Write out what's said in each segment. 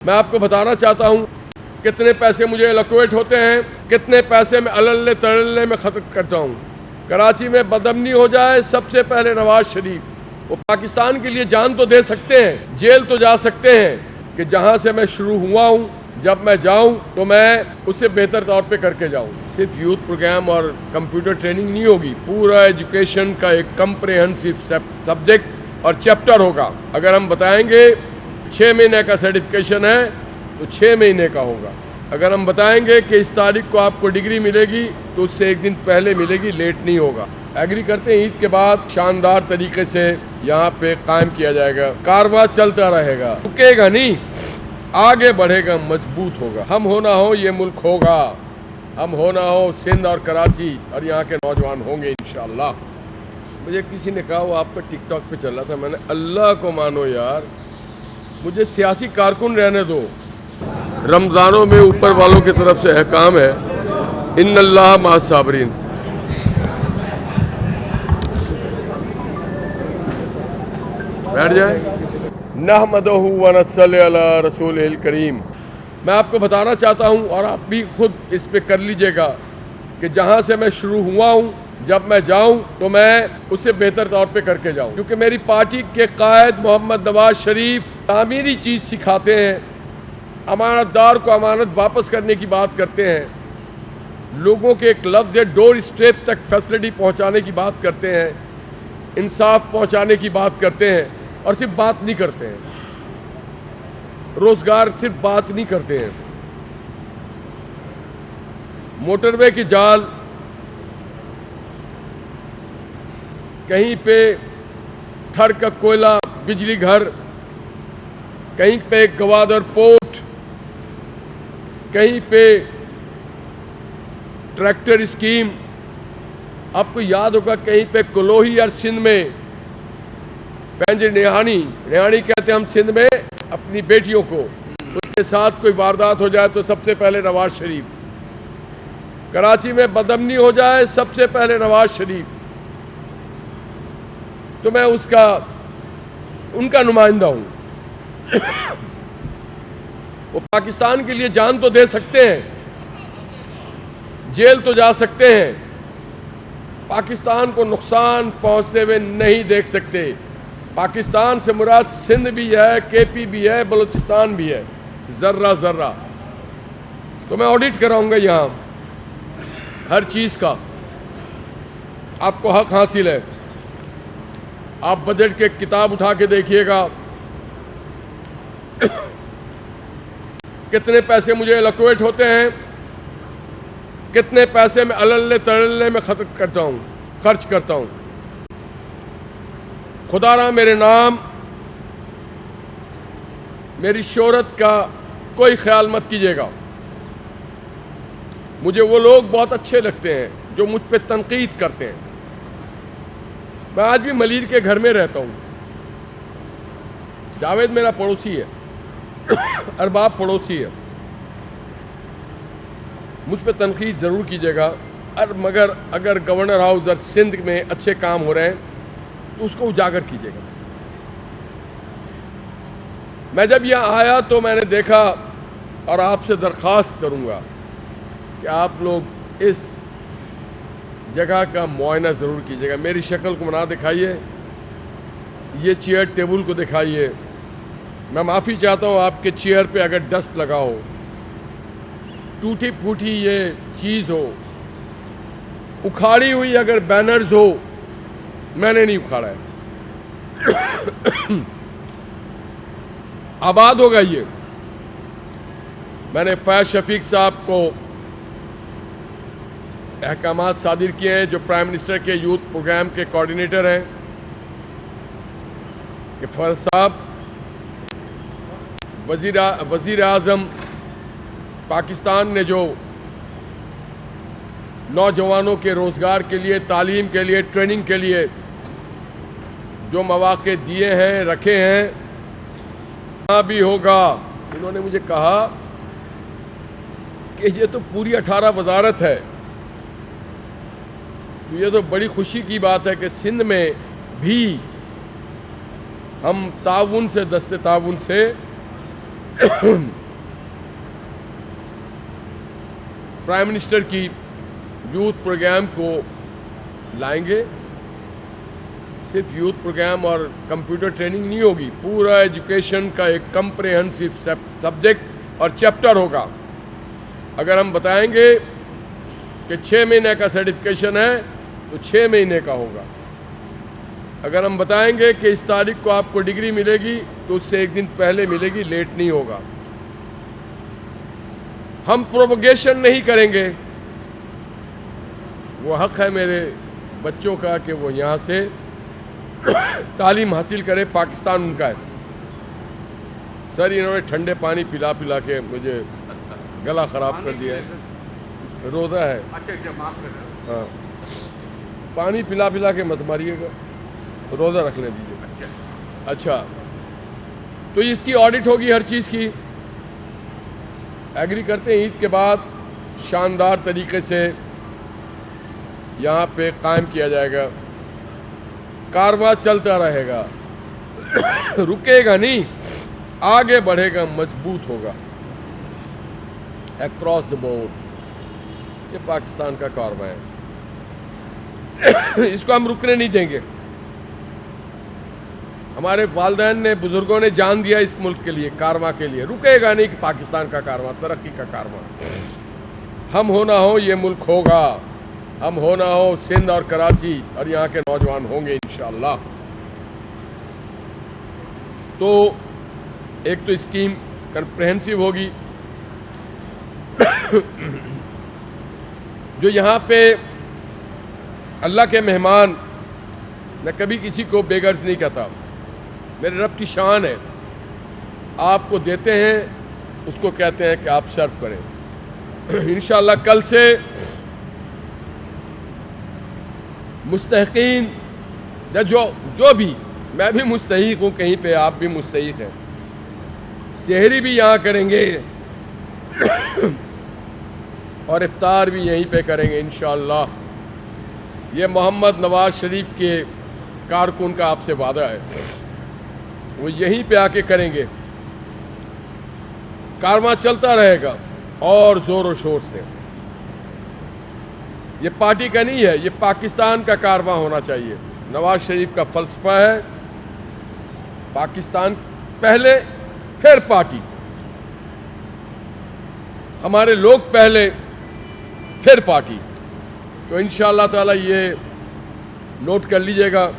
میں آپ کو بتانا چاہتا ہوں کتنے پیسے مجھے الوکیٹ ہوتے ہیں، کتنے پیسے میں اللے تڑلے میں خرچ کرتا ہوں۔ کراچی میں بدامنی ہو جائے سب سے پہلے نواز شریف، وہ پاکستان کے لیے جان تو دے سکتے ہیں، جیل تو جا سکتے ہیں کہ جہاں سے میں شروع ہوا ہوں جب میں جاؤں تو میں اس سے بہتر طور پہ کر کے جاؤں۔ صرف یوتھ پروگرام اور کمپیوٹر ٹریننگ نہیں ہوگی، پورا ایجوکیشن کا ایک کمپریہنسو سبجیکٹ اور چیپٹر ہوگا۔ اگر ہم بتائیں گے 6 مہینے کا سرٹیفکیشن ہے تو 6 مہینے کا ہوگا۔ اگر ہم بتائیں گے کہ اس تاریخ کو آپ کو ڈگری ملے گی تو اس سے ایک دن پہلے ملے گی، لیٹ نہیں ہوگا۔ ایگری کرتے ہیں عید کے بعد شاندار طریقے سے یہاں پہ قائم کیا جائے گا، کارواں چلتا رہے گا، رکے گا نہیں، آگے بڑھے گا، مضبوط ہوگا۔ ہم ہو نہ ہو یہ ملک ہوگا، ہم ہو نہ ہو سندھ اور کراچی اور یہاں کے نوجوان ہوں گے انشاءاللہ۔ مجھے کسی نے کہا وہ آپ کا ٹک ٹاک پہ چل رہا تھا، میں نے اللہ کو مانو یار، مجھے سیاسی کارکن رہنے دو۔ رمضانوں میں اوپر والوں کی طرف سے احکام ہے ان اللہ مع الصابرین۔ بیٹھ جائیں۔ نحمدہ ونصلی علی رسولہ الکریم۔ میں آپ کو بتانا چاہتا ہوں اور آپ بھی خود اس پہ کر لیجئے گا کہ جہاں سے میں شروع ہوا ہوں جب میں جاؤں تو میں اس سے بہتر طور پہ کر کے جاؤں، کیونکہ میری پارٹی کے قائد محمد نواز شریف تعمیری چیز سکھاتے ہیں، امانت دار کو امانت واپس کرنے کی بات کرتے ہیں، لوگوں کے ایک لفظ ہے ڈور اسٹیپ تک فیسلٹی پہنچانے کی بات کرتے ہیں، انصاف پہنچانے کی بات کرتے ہیں، اور صرف بات نہیں کرتے ہیں، روزگار صرف بات نہیں کرتے ہیں۔ موٹر وے کی جال، کہیں پہ تھر کا کوئلہ بجلی گھر، کہیں پہ گوادر پورٹ، کہیں پہ ٹریکٹر اسکیم، آپ کو یاد ہوگا کہیں پہ کلوہی اور سندھ میں پینج نیہانی کہتے ہیں ہم سندھ میں اپنی بیٹیوں کو، اس کے ساتھ کوئی واردات ہو جائے تو سب سے پہلے نواز شریف۔ کراچی میں بدامنی ہو جائے سب سے پہلے نواز شریف، تو میں ان کا نمائندہ ہوں۔ وہ پاکستان کے لیے جان تو دے سکتے ہیں، جیل تو جا سکتے ہیں، پاکستان کو نقصان پہنچتے ہوئے نہیں دیکھ سکتے۔ پاکستان سے مراد سندھ بھی ہے، کے پی بھی ہے، بلوچستان بھی ہے، ذرہ ذرہ۔ تو میں آڈٹ کراؤں گا یہاں ہر چیز کا، آپ کو حق حاصل ہے۔ آپ بجٹ کے کتاب اٹھا کے دیکھیے گا کتنے پیسے مجھے الوکیٹ ہوتے ہیں، کتنے پیسے میں اللے تڑلے میں خرچ کرتا ہوں۔ خدا را میرے نام، میری شہرت کا کوئی خیال مت کیجیے گا۔ مجھے وہ لوگ بہت اچھے لگتے ہیں جو مجھ پہ تنقید کرتے ہیں۔ میں آج بھی ملیر کے گھر میں رہتا ہوں، جاوید میرا پڑوسی ہے، ارباب پڑوسی ہے، مجھ پہ تنقید ضرور کیجیے گا، مگر اگر گورنر ہاؤس اور سندھ میں اچھے کام ہو رہے ہیں تو اس کو اجاگر کیجیے گا۔ میں جب یہاں آیا تو میں نے دیکھا، اور آپ سے درخواست کروں گا کہ آپ لوگ اس جگہ کا معائنہ ضرور کیجیے گا۔ میری شکل کو نہ دکھائیے، یہ چیئر ٹیبل کو دکھائیے۔ میں معافی چاہتا ہوں آپ کے چیئر پہ اگر ڈسٹ لگا ہو، ٹوٹی پھوٹی یہ چیز ہو، اکھاڑی ہوئی اگر بینرز ہو، میں نے نہیں اکھاڑا ہے، آباد ہوگا یہ۔ میں نے فیض شفیق صاحب کو احکامات صادر کیے ہیں جو پرائم منسٹر کے یوتھ پروگرام کے کوارڈینیٹر ہیں کہ فیض صاحب وزیر اعظم پاکستان نے جو نوجوانوں کے روزگار کے لیے، تعلیم کے لیے، ٹریننگ کے لیے جو مواقع دیے ہیں، رکھے ہیں، وہاں بھی ہوگا۔ انہوں نے مجھے کہا کہ یہ تو پوری 18 وزارت ہے، یہ تو بڑی خوشی کی بات ہے کہ سندھ میں بھی ہم تعاون سے، دست تعاون سے پرائم منسٹر کی یوتھ پروگرام کو لائیں گے. صرف یوتھ پروگرام اور کمپیوٹر ٹریننگ نہیں ہوگی, پورا ایجوکیشن کا ایک کمپریہنسو سبجیکٹ اور چیپٹر ہوگا. اگر ہم بتائیں گے کہ 6 مہینے کا سرٹیفکیشن ہے تو 6 مہینے کا ہوگا. اگر ہم بتائیں گے کہ اس تاریخ کو آپ کو ڈگری ملے گی تو اس سے 1 دن پہلے ملے گی, لیٹ نہیں ہوگا. ہم پروپگیشن نہیں کریں گے. وہ حق ہے میرے بچوں کا کہ وہ یہاں سے تعلیم حاصل کرے, پاکستان ان کا ہے. سر انہوں نے ٹھنڈے پانی پلا پلا کے مجھے گلا خراب کر دیا ہے. روزہ ہے. ہاں, پانی پلا پلا کے مت ماریے گا, روزہ رکھنے دیجیے. اچھا, تو اس کی آڈٹ ہوگی ہر چیز کی. ایگری کرتے ہیں عید کے بعد شاندار طریقے سے یہاں پہ قائم کیا جائے گا. کارواں چلتا رہے گا, رکے گا نہیں, آگے بڑھے گا, مضبوط ہوگا اکراس دا بورڈ. یہ پاکستان کا کارواں ہے, اس کو ہم رکنے نہیں دیں گے. ہمارے والدین نے, بزرگوں نے جان دیا اس ملک کے لیے, کارواں کے لیے. رکے گا نہیں کہ پاکستان کا کارواں, ترقی کا کارواں. ہم ہونا ہو یہ ملک ہوگا, ہم ہونا ہو سندھ اور کراچی, اور یہاں کے نوجوان ہوں گے انشاءاللہ. تو ایک تو اسکیم کمپریہنسو ہوگی. جو یہاں پہ اللہ کے مہمان, میں کبھی کسی کو بیگرز نہیں کہتا, میرے رب کی شان ہے. آپ کو دیتے ہیں, اس کو کہتے ہیں کہ آپ سرو کریں. انشاءاللہ کل سے مستحقین یا جو بھی, میں بھی مستحق ہوں کہیں پہ, آپ بھی مستحق ہیں. سحری بھی یہاں کریں گے اور افطار بھی یہیں پہ کریں گے انشاءاللہ. یہ محمد نواز شریف کے کارکن کا آپ سے وعدہ ہے, وہ یہیں پہ آ کے کریں گے. کارواں چلتا رہے گا اور زور و شور سے. یہ پارٹی کا نہیں ہے, یہ پاکستان کا کارواں ہونا چاہیے. نواز شریف کا فلسفہ ہے پاکستان پہلے پھر پارٹی. ہمارے لوگ پہلے پھر پارٹی. تو انشاءاللہ تعالی یہ نوٹ کر لیجئے گا.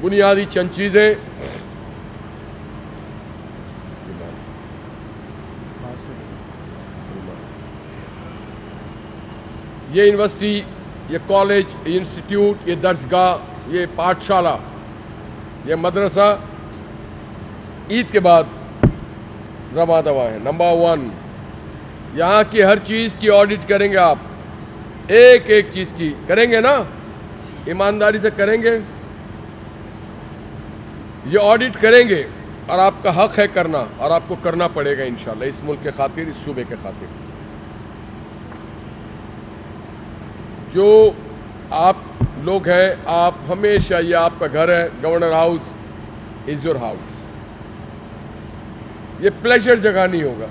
بنیادی چند چیزیں, یہ یونیورسٹی, یہ کالج, یہ انسٹیٹیوٹ, یہ درسگاہ, یہ پاٹھشالہ, یہ مدرسہ عید کے بعد رواں دواں ہے. نمبر 1, یہاں کی ہر چیز کی آڈٹ کریں گے آپ, ایک ایک چیز کی کریں گے نا, ایمانداری سے کریں گے. یہ آڈٹ کریں گے اور آپ کا حق ہے کرنا, اور آپ کو کرنا پڑے گا انشاءاللہ اس ملک کے خاطر, اس صوبے کے خاطر. جو آپ لوگ ہیں, آپ ہمیشہ, یہ آپ کا گھر ہے, governor house is your house. یہ پلیجر جگہ نہیں ہوگا.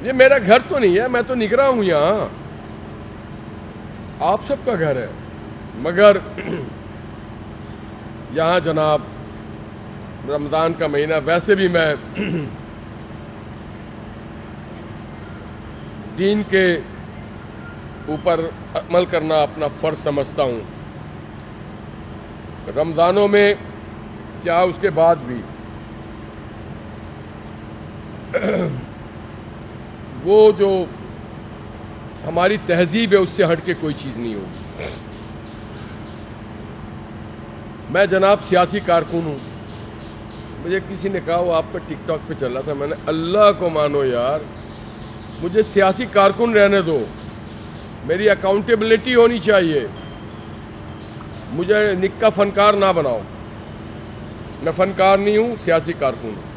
یہ میرا گھر تو نہیں ہے, میں تو نگراں ہوں یہاں, آپ سب کا گھر ہے. مگر یہاں جناب رمضان کا مہینہ, ویسے بھی میں دین کے اوپر عمل کرنا اپنا فرض سمجھتا ہوں. رمضانوں میں کیا, اس کے بعد بھی وہ جو ہماری تہذیب ہے اس سے ہٹ کے کوئی چیز نہیں ہوگی. میں جناب سیاسی کارکن ہوں. مجھے کسی نے کہا وہ آپ کا ٹک ٹاک پہ چل رہا تھا, میں نے اللہ کو مانو یار, مجھے سیاسی کارکن رہنے دو, میری اکاؤنٹیبلٹی ہونی چاہیے. مجھے نکا فنکار نہ بناؤ, میں فنکار نہیں ہوں, سیاسی کارکن ہوں.